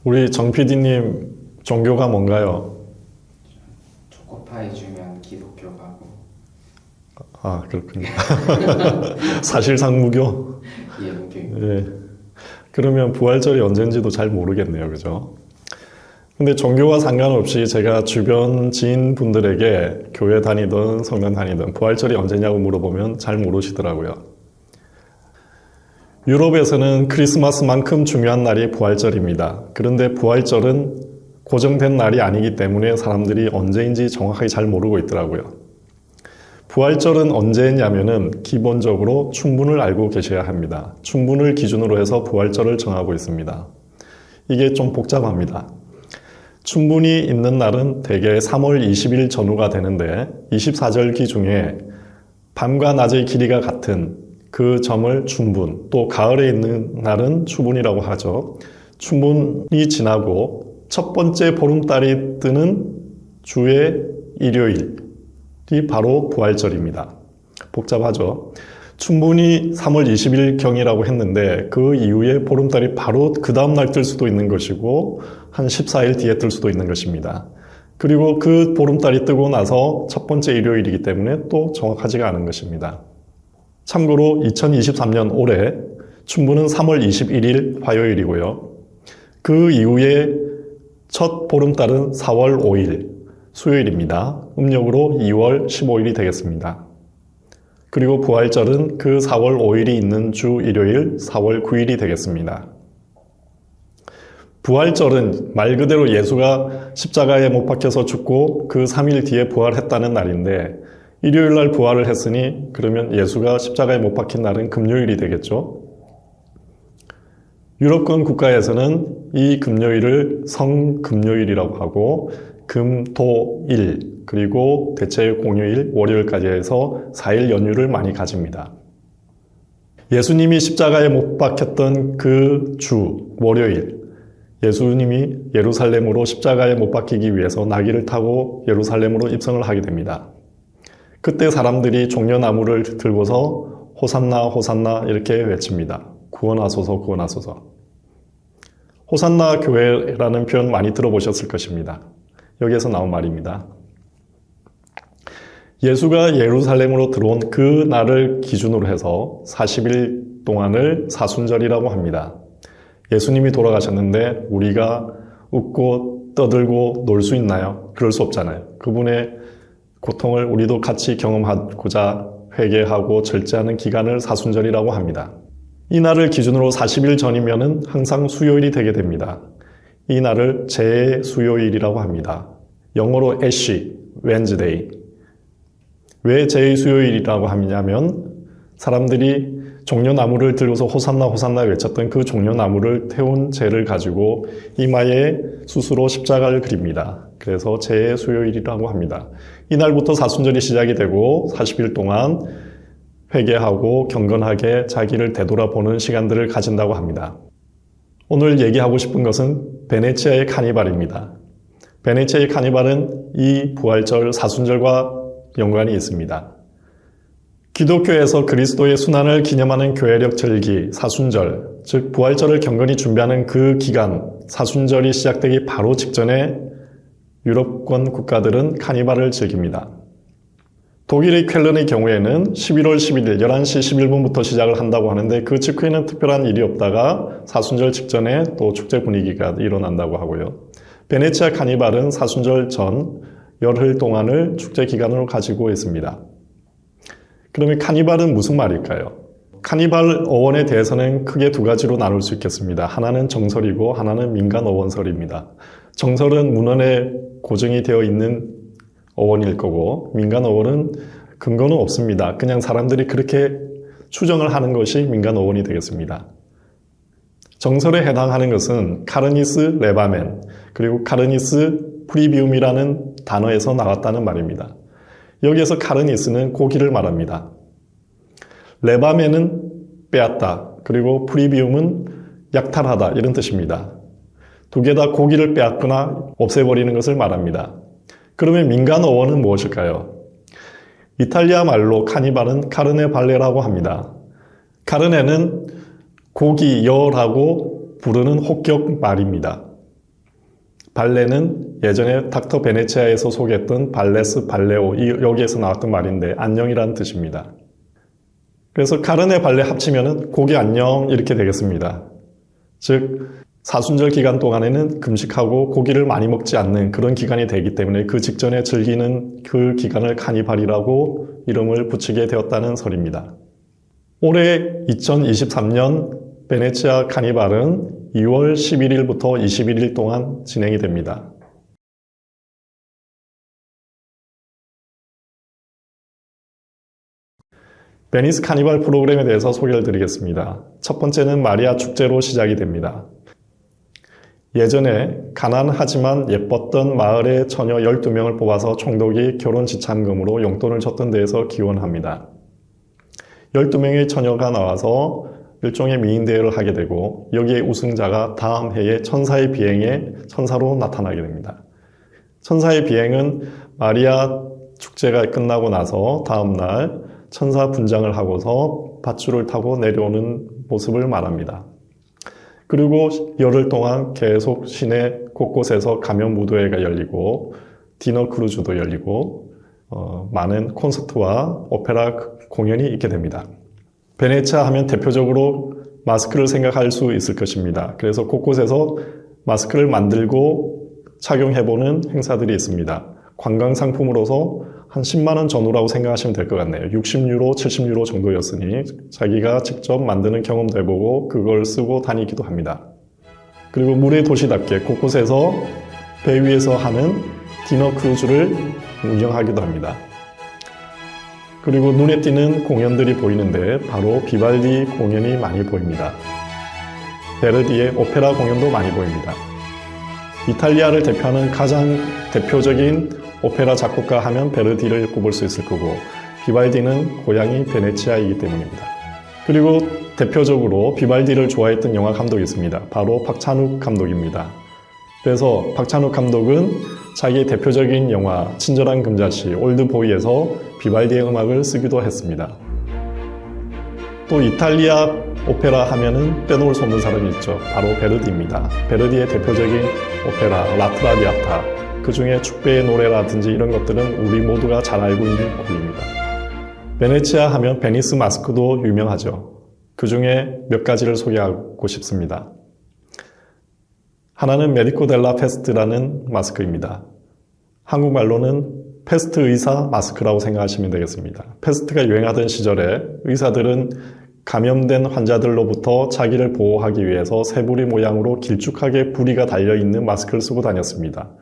우리 정 PD님 종교가 뭔가요? 초코파이 주면 기독교 가고. 아, 그렇군요. 사실상 무교? 예, 무교. 예. 그러면 부활절이 언젠지도 잘 모르겠네요. 그죠? 근데 종교와 상관없이 제가 주변 지인분들에게 교회 다니든 성당 다니든 부활절이 언제냐고 물어보면 잘 모르시더라고요. 유럽에서는 크리스마스만큼 중요한 날이 부활절입니다. 그런데 부활절은 고정된 날이 아니기 때문에 사람들이 언제인지 정확하게 잘 모르고 있더라고요. 부활절은 언제냐면은 기본적으로 충분을 알고 계셔야 합니다. 충분을 기준으로 해서 부활절을 정하고 있습니다. 이게 좀 복잡합니다. 춘분이 있는 날은 대개 3월 20일 전후가 되는데 24절기 중에 밤과 낮의 길이가 같은 그 점을 춘분, 또 가을에 있는 날은 추분이라고 하죠. 춘분이 지나고 첫 번째 보름달이 뜨는 주의 일요일이 바로 부활절입니다. 복잡하죠. 춘분이 3월 20일경이라고 했는데 그 이후에 보름달이 바로 그 다음날 뜰 수도 있는 것이고 한 14일 뒤에 뜰 수도 있는 것입니다. 그리고 그 보름달이 뜨고 나서 첫 번째 일요일이기 때문에 또 정확하지가 않은 것입니다. 참고로 2023년 올해 춘분은 3월 21일 화요일이고요. 그 이후에 첫 보름달은 4월 5일 수요일입니다. 음력으로 2월 15일이 되겠습니다. 그리고 부활절은 그 4월 5일이 있는 주 일요일 4월 9일이 되겠습니다. 부활절은 말 그대로 예수가 십자가에 못 박혀서 죽고 그 3일 뒤에 부활했다는 날인데 일요일 날 부활을 했으니 그러면 예수가 십자가에 못 박힌 날은 금요일이 되겠죠. 유럽권 국가에서는 이 금요일을 성금요일이라고 하고 금, 토, 일 그리고 대체 공휴일, 월요일까지 해서 4일 연휴를 많이 가집니다. 예수님이 십자가에 못 박혔던 그 주, 월요일, 예수님이 예루살렘으로 십자가에 못 박히기 위해서 나귀를 타고 예루살렘으로 입성을 하게 됩니다. 그때 사람들이 종려나무를 들고서 호산나 호산나 이렇게 외칩니다. 구원하소서 구원하소서. 호산나 교회라는 표현 많이 들어보셨을 것입니다. 여기에서 나온 말입니다. 예수가 예루살렘으로 들어온 그 날을 기준으로 해서 40일 동안을 사순절이라고 합니다. 예수님이 돌아가셨는데 우리가 웃고 떠들고 놀 수 있나요? 그럴 수 없잖아요. 그분의 고통을 우리도 같이 경험하고자 회개하고 절제하는 기간을 사순절이라고 합니다. 이 날을 기준으로 40일 전이면은 항상 수요일이 되게 됩니다. 이 날을 제 수요일이라고 합니다. 영어로 애쉬, 웬즈데이. 왜 제2수요일이라고 하냐면 사람들이 종려나무를 들고서 호산나 호산나 외쳤던 그 종려나무를 태운 재를 가지고 이마에 숯으로 십자가를 그립니다. 그래서 제2수요일이라고 합니다. 이날부터 사순절이 시작이 되고 40일 동안 회개하고 경건하게 자기를 되돌아보는 시간들을 가진다고 합니다. 오늘 얘기하고 싶은 것은 베네치아의 카니발입니다. 베네치아의 카니발은 이 부활절 사순절과 연관이 있습니다. 기독교에서 그리스도의 순환을 기념하는 교회력 절기, 사순절, 즉 부활절을 경건히 준비하는 그 기간, 사순절이 시작되기 바로 직전에 유럽권 국가들은 카니발을 즐깁니다. 독일의 쾰른의 경우에는 11월 11일 11시 11분부터 시작을 한다고 하는데 그 직후에는 특별한 일이 없다가 사순절 직전에 또 축제 분위기가 일어난다고 하고요. 베네치아 카니발은 사순절 전 열흘 동안을 축제 기간으로 가지고 있습니다. 그러면 카니발은 무슨 말일까요? 카니발 어원에 대해서는 크게 두 가지로 나눌 수 있겠습니다. 하나는 정설이고 하나는 민간 어원설입니다. 정설은 문헌에 고증이 되어 있는 어원일 거고 민간 어원은 근거는 없습니다. 그냥 사람들이 그렇게 추정을 하는 것이 민간 어원이 되겠습니다. 정설에 해당하는 것은 카르니스 레바멘 그리고 카르니스 프리비움이라는 단어에서 나왔다는 말입니다. 여기에서 카르니스는 고기를 말합니다. 레바멘은 빼앗다 그리고 프리비움은 약탈하다 이런 뜻입니다. 두 개 다 고기를 빼앗거나 없애버리는 것을 말합니다. 그러면 민간 어원은 무엇일까요? 이탈리아 말로 카니발은 카르네 발레라고 합니다. 카르네는 고기, 여라고 부르는 혹격 말입니다. 발레는 예전에 닥터 베네치아에서 소개했던 발레스 발레오, 여기에서 나왔던 말인데 안녕이라는 뜻입니다. 그래서 카르네 발레 합치면은 고기 안녕 이렇게 되겠습니다. 즉 사순절 기간 동안에는 금식하고 고기를 많이 먹지 않는 그런 기간이 되기 때문에 그 직전에 즐기는 그 기간을 카니발이라고 이름을 붙이게 되었다는 설입니다. 올해 2023년 베네치아 카니발은 2월 11일부터 21일 동안 진행이 됩니다. 베니스 카니발 프로그램에 대해서 소개를 드리겠습니다. 첫 번째는 마리아 축제로 시작이 됩니다. 예전에 가난하지만 예뻤던 마을의 처녀 12명을 뽑아서 총독이 결혼 지참금으로 용돈을 줬던 데에서 기원합니다. 12명의 처녀가 나와서 일종의 미인대회를 하게 되고 여기에 우승자가 다음 해에 천사의 비행에 천사로 나타나게 됩니다. 천사의 비행은 마리아 축제가 끝나고 나서 다음 날 천사 분장을 하고서 밧줄을 타고 내려오는 모습을 말합니다. 그리고 열흘 동안 계속 시내 곳곳에서 가면 무도회가 열리고 디너 크루즈도 열리고 많은 콘서트와 오페라 공연이 있게 됩니다. 베네치아 하면 대표적으로 마스크를 생각할 수 있을 것입니다. 그래서 곳곳에서 마스크를 만들고 착용해보는 행사들이 있습니다. 관광 상품으로서 한 10만 원 전후라고 생각하시면 될 것 같네요. 60유로, 70유로 정도였으니 자기가 직접 만드는 경험도 해보고 그걸 쓰고 다니기도 합니다. 그리고 물의 도시답게 곳곳에서 배 위에서 하는 디너 크루즈를 운영하기도 합니다. 그리고 눈에 띄는 공연들이 보이는데 바로 비발디 공연이 많이 보입니다. 베르디의 오페라 공연도 많이 보입니다. 이탈리아를 대표하는 가장 대표적인 오페라 작곡가 하면 베르디를 꼽을 수 있을 거고 비발디는 고향이 베네치아이기 때문입니다. 그리고 대표적으로 비발디를 좋아했던 영화 감독이 있습니다. 바로 박찬욱 감독입니다. 그래서 박찬욱 감독은 자기의 대표적인 영화 친절한 금자씨 올드보이에서 비발디의 음악을 쓰기도 했습니다. 또 이탈리아 오페라 하면은 빼놓을 수 없는 사람이 있죠. 바로 베르디입니다. 베르디의 대표적인 오페라 라트라비아타, 그 중에 축배의 노래라든지 이런 것들은 우리 모두가 잘 알고 있는 곡입니다. 베네치아 하면 베니스 마스크도 유명하죠. 그 중에 몇 가지를 소개하고 싶습니다. 하나는 메디코 델라 페스트라는 마스크입니다. 한국말로는 페스트 의사 마스크라고 생각하시면 되겠습니다. 페스트가 유행하던 시절에 의사들은 감염된 환자들로부터 자기를 보호하기 위해서 새부리 모양으로 길쭉하게 부리가 달려있는 마스크를 쓰고 다녔습니다.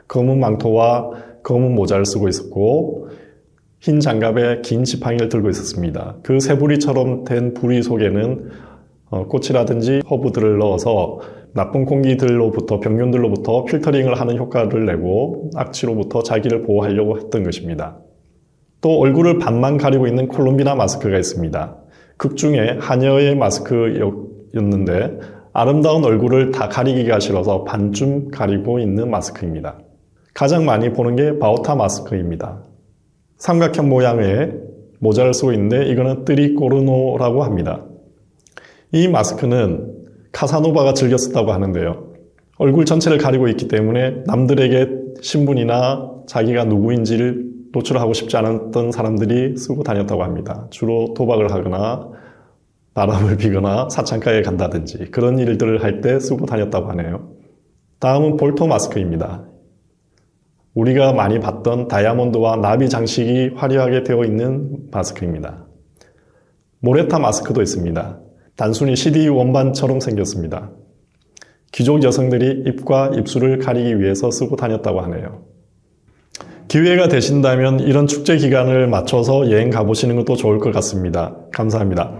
검은 망토와 검은 모자를 쓰고 있었고 흰 장갑에 긴 지팡이를 들고 있었습니다. 그 새부리처럼 된 부리 속에는 꽃이라든지 허브들을 넣어서 나쁜 공기들로부터 병균들로부터 필터링을 하는 효과를 내고 악취로부터 자기를 보호하려고 했던 것입니다. 또 얼굴을 반만 가리고 있는 콜롬비나 마스크가 있습니다. 극 중에 하녀의 마스크였는데 아름다운 얼굴을 다 가리기가 싫어서 반쯤 가리고 있는 마스크입니다. 가장 많이 보는 게 바오타 마스크입니다. 삼각형 모양의 모자를 쓰고 있는데 이거는 뜨리꼬르노라고 합니다. 이 마스크는 카사노바가 즐겨 썼다고 하는데요. 얼굴 전체를 가리고 있기 때문에 남들에게 신분이나 자기가 누구인지를 노출하고 싶지 않았던 사람들이 쓰고 다녔다고 합니다. 주로 도박을 하거나 바람을 피거나 사창가에 간다든지 그런 일들을 할 때 쓰고 다녔다고 하네요. 다음은 볼토 마스크입니다. 우리가 많이 봤던 다이아몬드와 나비 장식이 화려하게 되어 있는 마스크입니다. 모레타 마스크도 있습니다. 단순히 CD 원반처럼 생겼습니다. 귀족 여성들이 입과 입술을 가리기 위해서 쓰고 다녔다고 하네요. 기회가 되신다면 이런 축제 기간을 맞춰서 여행 가보시는 것도 좋을 것 같습니다. 감사합니다.